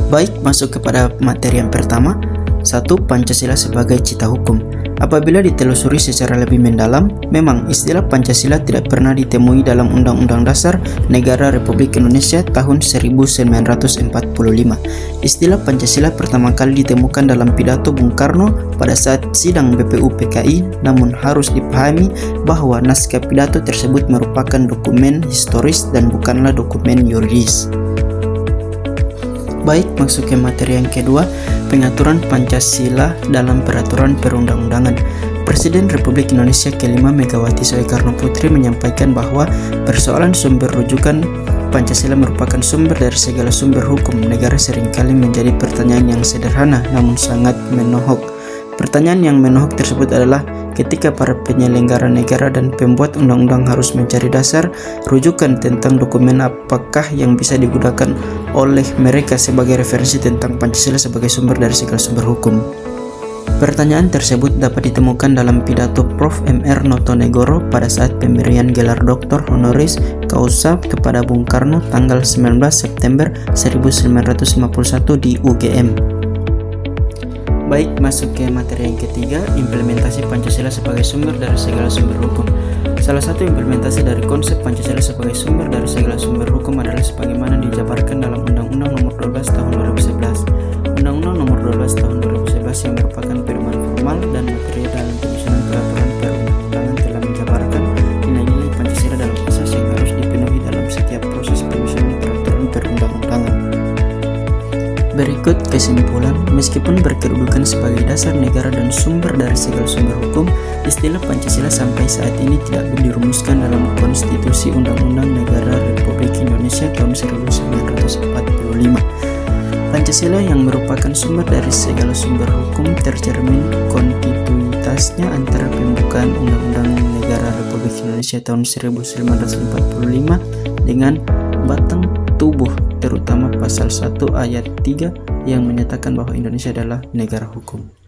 Baik, masuk kepada materi yang pertama. 1. Pancasila sebagai cita hukum. Apabila ditelusuri secara lebih mendalam, memang istilah Pancasila tidak pernah ditemui dalam Undang-Undang Dasar Negara Republik Indonesia tahun 1945. Istilah Pancasila pertama kali ditemukan dalam pidato Bung Karno pada saat sidang BPUPKI, namun harus dipahami bahwa naskah pidato tersebut merupakan dokumen historis dan bukanlah dokumen yuridis. Baik, masuk ke materi yang kedua, pengaturan Pancasila dalam peraturan perundang-undangan. Presiden Republik Indonesia ke-5 Megawati Soekarno Putri menyampaikan bahwa persoalan sumber rujukan Pancasila merupakan sumber dari segala sumber hukum negara seringkali menjadi pertanyaan yang sederhana namun sangat menohok. Pertanyaan yang menohok tersebut adalah ketika para penyelenggara negara dan pembuat undang-undang harus mencari dasar rujukan tentang dokumen apakah yang bisa digunakan oleh mereka sebagai referensi tentang Pancasila sebagai sumber dari segala sumber hukum. Pertanyaan tersebut dapat ditemukan dalam pidato Prof. Mr. Notonegoro pada saat pemberian gelar Doktor Honoris Causa kepada Bung Karno tanggal 19 September 1951 di UGM. Baik, masuk ke materi yang ketiga, implementasi Pancasila sebagai sumber dari segala sumber hukum. Salah satu implementasi dari konsep Pancasila sebagai sumber dari segala sumber hukum adalah sebagaimana dijabarkan dalam Undang-Undang Nomor 12 Tahun 2011. Undang-Undang Nomor 12 Tahun 2011 yang merupakan pedoman formal dan material dalam penyusunan peraturan perundang-undangan telah menjabarkan nilai-nilai Pancasila dalam asas yang harus dipenuhi dalam setiap proses penyusunan peraturan perundang-undangan. Berikut kesimpulan, meskipun berkedudukan sebagai dasar negara dan sumber dari segala sumber hukum, istilah Pancasila sampai saat ini tidak dirumuskan dalam Konstitusi Undang-Undang Negara Republik Indonesia tahun 1945. Pancasila yang merupakan sumber dari segala sumber hukum tercermin kontinuitasnya antara pembukaan Undang-Undang Negara Republik Indonesia tahun 1945 dengan batang tubuh, terutama pasal 1 ayat 3 yang menyatakan bahwa Indonesia adalah negara hukum.